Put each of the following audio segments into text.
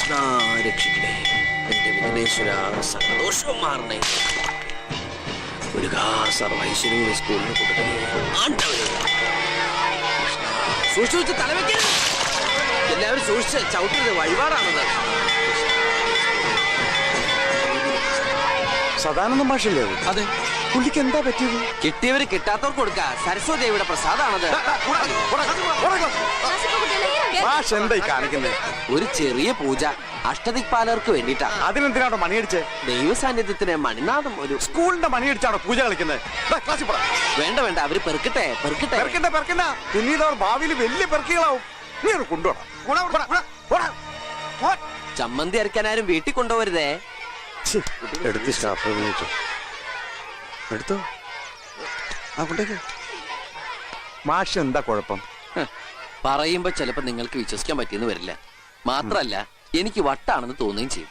കൃഷ്ണ രക്ഷിക്കണേ, എന്റെ വിഘ്നേശ്വര സന്തോഷവും മാറണേ, മുരുകാ സർവൈശ്വര്യവും സ്കൂളിന് കൊടുക്കണേ. സൂക്ഷിച്ച് തലവെക്കരുത്, എല്ലാവരും സൂക്ഷിച്ച് ചവിട്ടരുത്, വഴിപാടാണത്. സദാനന്ദ മാഷല്ലേ? അതെ. പുള്ളിക്ക് എന്താ പറ്റിയത്? കിട്ടിയവര് കിട്ടാത്തവർക്ക് കൊടുക്ക, സരസ്വതി ദേവിയുടെ പ്രസാദാണത്. മാഷ് എന്തായി കാണിക്കുന്നത്? ഒരു ചെറിയ പൂജ അഷ്ടദിക്പാലർക്ക് വേണ്ടിട്ടാ. അതിനെന്തിനാണോ മണിയടിച്ച്? ദൈവ സാന്നിധ്യത്തിന് മണിനാഥം. ഒരു സ്കൂളിന്റെ മണിയടിച്ചാണോ പൂജ കളിക്കുന്നത്? വേണ്ട വേണ്ട, അവര് പെറുക്കട്ടെ പെറുക്കട്ടെ. പിന്നീട് അവർ ഭാവിയിൽ വലിയ പെറുക്കികളാവും. നീ ഒരു കൊണ്ടുപോടാ. ചമ്മന്തി അരക്കാനാരും വീട്ടിൽ കൊണ്ടുപോകരുതേ. എടുത്ത് സ്റ്റാഫ് എടുത്തോ. മാഷ് എന്താ കുഴപ്പം? പറയുമ്പോ ചിലപ്പോ നിങ്ങൾക്ക് വിശ്വസിക്കാൻ പറ്റിയെന്ന് വരില്ല. മാത്രല്ല എനിക്ക് വട്ടാണെന്ന് തോന്നുകയും ചെയ്യും.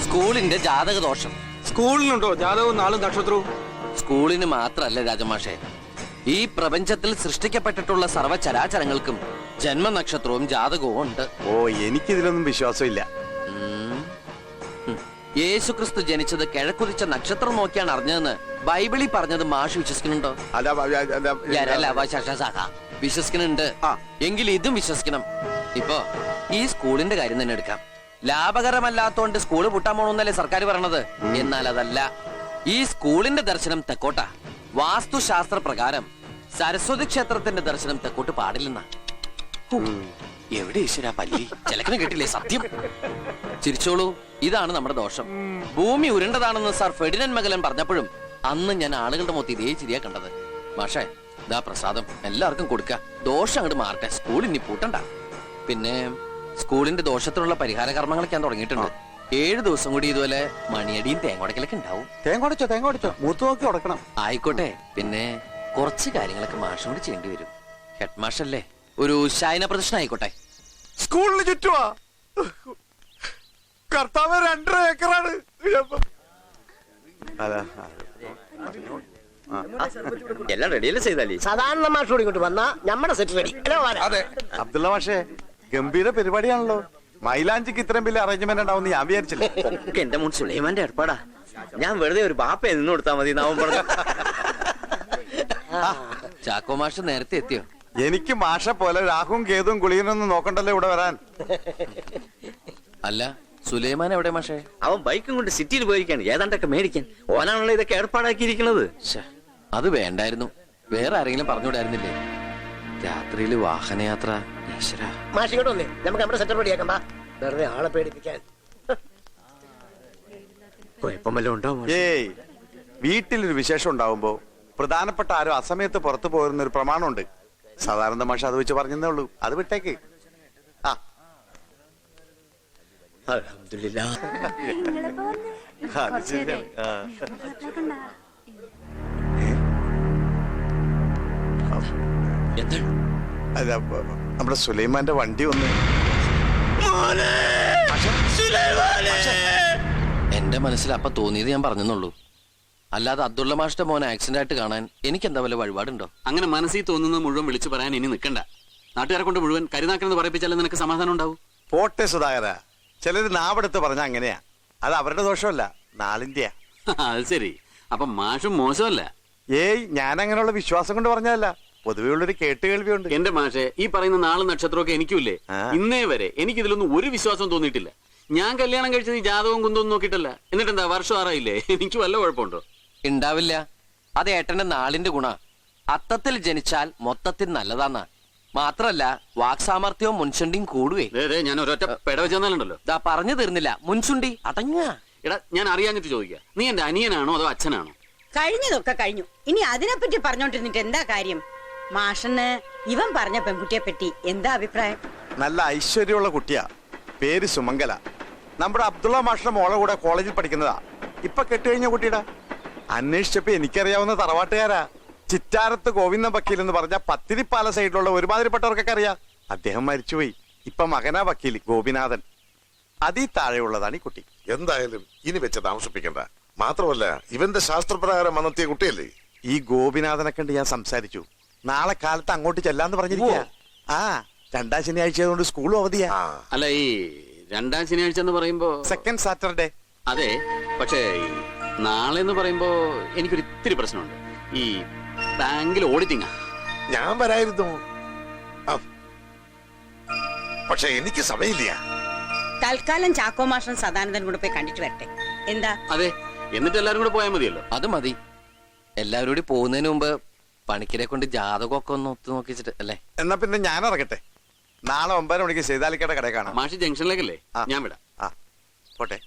സ്കൂളിന്റെ ജാതക ദോഷം. സ്കൂളിനുണ്ടോ ജാതകവും നാളും നക്ഷത്രവും? സ്കൂളിന് മാത്രല്ല രാജമാഷെ, ഈ പ്രപഞ്ചത്തിൽ സൃഷ്ടിക്കപ്പെട്ടിട്ടുള്ള സർവ്വചരാചരങ്ങൾക്കും ജന്മനക്ഷത്രവും ജാതകവും ഉണ്ട്. ഓ, എനിക്കിതിലൊന്നും വിശ്വാസമില്ല. യേശുക്രിസ്തു ജനിച്ചത് കിഴക്കുതിച്ച നക്ഷത്രം നോക്കിയാണ് അറിഞ്ഞതെന്ന് ബൈബിളിൽ പറഞ്ഞത് മാഷ് വിശ്വസിക്കുന്നുണ്ടോ? വിശ്വസിക്കുന്നുണ്ട്. എങ്കിൽ ഇതും വിശ്വസിക്കണം. ഇപ്പോ ഈ സ്കൂളിന്റെ കാര്യം തന്നെ എടുക്കാം. ലാഭകരമല്ലാത്തോണ്ട് സ്കൂള് പൂട്ടാൻ പോണെന്നല്ലേ സർക്കാർ പറയണത്. എന്നാൽ അതല്ല, ഈ സ്കൂളിന്റെ ദർശനം തെക്കോട്ടാ. വാസ്തുശാസ്ത്ര പ്രകാരം സരസ്വതി ക്ഷേത്രത്തിന്റെ ദർശനം തെക്കോട്ട് പാടില്ലെന്നാ. എവിടെ ഈശ്വരാ പല്ലി? ചിലക്കിന് കേട്ടില്ലേ സത്യം? ചിരിച്ചോളൂ, ഇതാണ് നമ്മുടെ ദോഷം. ഭൂമി ഉരുണ്ടതാണെന്ന് സാർ ഫെർഡിനൻഡ് മഗലൻ പറഞ്ഞപ്പോഴും അന്ന് ഞാൻ ആളുകളുടെ മൊത്തം ഇതേ ചിരിയാ കണ്ടത്. മാഷേ, ഇതാ പ്രസാദം, എല്ലാവർക്കും കൊടുക്ക. ദോഷം അങ്ങോട്ട് മാറട്ടെ, സ്കൂൾ ഇനി പൂട്ടണ്ട. പിന്നെ സ്കൂളിന്റെ ദോഷത്തിനുള്ള പരിഹാര കർമ്മങ്ങളൊക്കെ ഞാൻ തുടങ്ങിയിട്ടുണ്ട്. 7 ദിവസം കൂടി ഇതുപോലെ മണിയടിയും തേങ്ങോടക്കലൊക്കെ ഉണ്ടാവും. തേങ്ങോടച്ചോ മൂത്ത് നോക്കി ഉടക്കണം. ആയിക്കോട്ടെ. പിന്നെ കുറച്ച് കാര്യങ്ങളൊക്കെ മാഷും കൂടി ചെയ്യേണ്ടി വരും. ഹെഡ് മാഷല്ലേ, ഒരു ശയന പ്രദർശനം ആയിക്കോട്ടെ. സ്കൂളിന് ചുറ്റുവാ കർത്താവ് 2.5 ഏക്കറാണ്. എല്ലാം റെഡിയല്ലേ ചെയ്താലേ? സാധാരണ മാഷ് ഇങ്ങോട്ട് വന്നാ നമ്മുടെ സെറ്റ് റെഡി. അതെ അബ്ദുള്ള മാഷേ, ഗംഭീര പരിപാടിയാണല്ലോ. മൈലാഞ്ചിക്ക് ഇത്രയും വലിയ അറേഞ്ച്മെന്റ് ഉണ്ടാവും ഞാൻ വിചാരിച്ചില്ല. എന്റെ മുൻ സുലൈമാന്റെ ഏർപ്പാടാ. ഞാൻ വെറുതെ ഒരു ബാപ്പയെ നിന്ന് കൊടുത്താൽ മതി. ചാക്കോ മാഷ് നേരത്തെ എത്തിയോ? എനിക്ക് മാഷ പോലെ രാഹുവും കേതുവും കുളിയനൊന്നും നോക്കണ്ടല്ലോ ഇവിടെ വരാൻ. അല്ല, സുലൈമാൻ എവിടെ മാഷേ? അവൻ ബൈക്കും കൊണ്ട് സിറ്റിയിൽ പോയിരിക്കാണ്, ഏതാണ്ടൊക്കെ മേടിക്കാൻ. ഓനാണല്ലോ ഇതൊക്കെ ഏർപ്പാടാക്കിയിരിക്കുന്നത്. അത് വേണ്ടായിരുന്നു, വേറെ ആരെങ്കിലും പറഞ്ഞുകൂടായിരുന്നില്ലേ? രാത്രിയില് വാഹനയാത്ര. മാഷിങ്ങോട്ട് വന്നേ, നമുക്ക് നമ്മുടെ സെറ്റ് റെഡിയാക്കാം. വെറുതെ ആളെ പേടിപ്പിക്കാൻ. ഏയ്, വീട്ടിലൊരു വിശേഷം ഉണ്ടാവുമ്പോ പ്രധാനപ്പെട്ട ആരും അസമയത്ത് പുറത്തു പോരുന്നൊരു പ്രമാണമുണ്ട്. സാധാരണ മാഷ അത് വെച്ച് പറഞ്ഞേ ഉള്ളൂ. അത് വിട്ടേക്ക്. നമ്മുടെ സുലൈമാന്റെ വണ്ടി ഒന്ന്. എന്റെ മനസ്സിൽ അപ്പൊ തോന്നിയത് ഞാൻ പറഞ്ഞെന്നുള്ളൂ. അല്ലാതെ അബ്ദുള്ള മാഷിന്റെ മോൻ ആക്സിഡന്റ് ആയിട്ട് കാണാൻ എനിക്ക് എന്താ വല്ല വഴിപാടുണ്ടോ? അങ്ങനെ മനസ്സിൽ തോന്നുന്നത് മുഴുവൻ വിളിച്ചു പറയാൻ ഇനി നിൽക്കണ്ട. നാട്ടുകാരെ കൊണ്ട് മുഴുവൻ കരുനാക്കെന്ന് പറയിപ്പിച്ചാലേ നിനക്ക് സമാധാനം ഉണ്ടാവും. പോട്ടെ സുധാകര, ചിലര് നാവെടുത്ത് പറഞ്ഞ അങ്ങനെയാ. അത് അവരുടെ ദോഷമല്ല, നാളിന്റെയാ. അത് ശരി, അപ്പൊ മാഷും മോശമല്ല. ഏയ്, ഞാൻ അങ്ങനെയുള്ള വിശ്വാസം കൊണ്ട് പറഞ്ഞതല്ല, പൊതുവെ ഉള്ളൊരു കേട്ടുകേൾവിയുണ്ട്. എന്റെ മാഷെ, ഈ പറയുന്ന നാളും നക്ഷത്രമൊക്കെ എനിക്കില്ലേ. ഇന്നേ വരെ എനിക്ക് ഇതിലൊന്നും ഒരു വിശ്വാസം തോന്നിയിട്ടില്ല. ഞാൻ കല്യാണം കഴിച്ചത് ഈ ജാതകവും കുന്തവും നോക്കിയിട്ടല്ല. എന്നിട്ട് എന്താ, വർഷം 6 ആയില്ലേ? എനിക്ക് വല്ല കുഴപ്പമുണ്ടോ? ഉണ്ടാവില്ല. അത് ഏട്ടന്റെ നാളിന്റെ ഗുണ. അത്തത്തിൽ ജനിച്ചാൽ മൊത്തത്തിൽ നല്ലതാന്നാ. മാത്രല്ല വാക്സാമർത്ഥ്യവും മുൻചുണ്ടിയും കൂടുവേ. ഞാൻ ഒരൊറ്റ പെടവെച്ചെന്നാലുണ്ടല്ലോ. ദാ പറഞ്ഞു തീർന്നില്ല, മുൻചുണ്ടി അടങ്ങ. എടാ, ഞാൻ അറിയാഞ്ഞിട്ട് ചോദിക്കുക, നീ എന്റെ അനിയനാണോ അതോ അച്ഛനാണോ? കഴിഞ്ഞതൊക്കെ കഴിഞ്ഞു, ഇനി അതിനെപ്പറ്റി പറഞ്ഞോണ്ടിരുന്നിട്ട് എന്താ കാര്യം? മാഷന് ഇവൻ പറഞ്ഞ പെൺകുട്ടിയെ പറ്റി എന്താ അഭിപ്രായം? നല്ല ഐശ്വര്യമുള്ള കുട്ടിയാ, പേര് സുമംഗല. നമ്മുടെ അബ്ദുള്ള മാഷിന്റെ മോളെ കൂടെ കോളേജിൽ പഠിക്കുന്നതാ. ഇപ്പൊ കെട്ടുകഴിഞ്ഞ കുട്ടിയുടെ. അന്വേഷിച്ചപ്പോ എനിക്കറിയാവുന്ന തറവാട്ടുകാരാ. ചിറ്റാരത്ത് ഗോവിന്ദ വക്കീൽ എന്ന് പറഞ്ഞ പത്തിരിപ്പാല സൈഡിലുള്ള ഒരുമാതിരിപ്പെട്ടവർക്കൊക്കെ അറിയാം. അദ്ദേഹം മരിച്ചുപോയി. ഇപ്പൊ മകനാ വക്കീൽ ഗോപിനാഥൻ. അതീ താഴെയുള്ളതാണ് ഈ കുട്ടി. എന്തായാലും ഇനി വെച്ച് താമസിപ്പിക്കണ്ട. മാത്രമല്ല ഇവന്റെ ശാസ്ത്രപ്രകാരം വന്നെത്തിയ കുട്ടിയല്ലേ. ഈ ഗോപിനാഥനെ കണ്ട് ഞാൻ സംസാരിച്ചു. നാളെ കാലത്ത് അങ്ങോട്ട് ചെല്ലാന്ന് പറഞ്ഞിരിക്കുക. ആ, 2ാം ശനിയാഴ്ച ആയതുകൊണ്ട് സ്കൂളും അവധിയാ. അല്ല, ഈ രണ്ടാം ശനിയാഴ്ച എന്ന് പറയുമ്പോ സെക്കൻഡ് സാറ്റർഡേ. അതെ, പക്ഷേ നാളെ എന്ന് പറയുമ്പോ എനിക്കൊരു ഇത്തിരി പ്രശ്നമുണ്ട്. ഈ ബാങ്കിൽ ഓഡിറ്റിംഗാ. ഞാൻ വരായിരുന്നു. ആ. പക്ഷെ എനിക്ക് സമയമില്ല. തൽക്കാലം ചാക്കോ മാഷൻ സദാനന്ദൻ കൂടെ പോയി കണ്ടിട്ട് വരട്ടെ. എന്താ? അതെ, എന്നിട്ട് എല്ലാരും കൂടെ പോയാൽ മതിയല്ലോ. അത് മതി. എല്ലാവരും കൂടി പോകുന്നതിന് മുമ്പ് പണിക്കരെ കൊണ്ട് ജാതകമൊക്കെ ഒന്ന് ഒത്തു നോക്കിച്ചിട്ട് അല്ലേ? എന്നാ പിന്നെ ഞാൻ ഇറങ്ങട്ടെ. നാളെ 9 മണിക്ക് സീതാലിക്കയുടെ കടയിൽ കാണാം. മാഷി ജംഗ്ഷനിലേക്കല്ലേ? ആ. ഞാൻ വിടാം. ആ പോട്ടെ.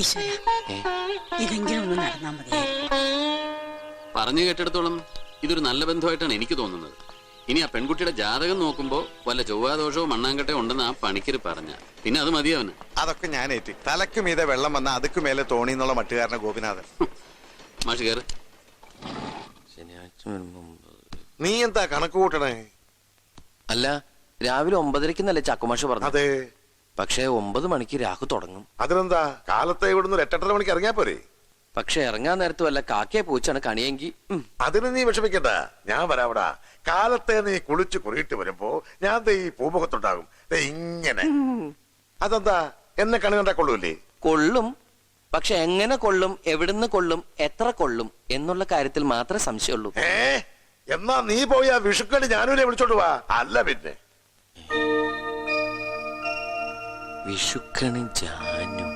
ഈശ്വര, ഏ? ഇതെങ്കിലും ഒന്ന് നടന്നാ മതിയായിരുന്നു. പറഞ്ഞു കേട്ടിടത്തോളം ഇതൊരു നല്ല ബന്ധമായിട്ടാണ് എനിക്ക് തോന്നുന്നത്. ഇനി ആ പെൺകുട്ടിയുടെ ജാതകം നോക്കുമ്പോ വല്ല ചൊവ്വാദോഷവും മണ്ണാങ്കട്ടയോ ഉണ്ടെന്ന് ആ പണിക്കര് പറഞ്ഞ പിന്നെ അത് മതി അവന്. അതൊക്കെ ഞാൻ ഏറ്റ്. തലക്ക് മീതെ വെള്ളം വന്ന അതുക്ക് മേലെ തോണി എന്നുള്ള മട്ടുകാരനെ ഗോപിനാഥൻ. മാഷി കയറ്. ശനിയാഴ്ച വരുമ്പോ നീ എന്താ കണക്ക് കൂട്ടണേ? അല്ല, രാവിലെ 9:30 ചാക്കോമാഷ് പറഞ്ഞു. അതെ. പക്ഷേ 9 മണിക്ക് രാഹു തുടങ്ങും. അതിനെന്താ കാലത്തെ ഇവിടുന്ന് 8:30 മണിക്ക് ഇറങ്ങിയാ പോരെ? പക്ഷെ ഇറങ്ങാൻ നേരത്ത് വല്ല കാക്കയെ പൂച്ചാണ് കണിയെങ്കിൽ അതിന് നീ വിഷമിക്കണ്ട, ഞാൻ വരാവിടാ. കാലത്തെ നീ കുളിച്ച് കുറിയിട്ട് വരുമ്പോ ഞാൻ ദേ ഈ പൂമുഖത്തുണ്ടാകും, ദേ ഇങ്ങനെ. അതെന്താ എന്നെ കണി കണ്ടാ കൊള്ളൂല്ലേ? കൊള്ളും. പക്ഷെ എങ്ങനെ കൊള്ളും, എവിടുന്ന് കൊള്ളും, എത്ര കൊള്ളും എന്നുള്ള കാര്യത്തിൽ മാത്രമേ സംശയമുള്ളൂ. എന്നാ നീ പോയി ആ വിഷുക്കണി ഞാനൂലെ വിളിച്ചോണ്ട് വാ. അല്ല പിന്നെ വിഷുക്കണി ജാനു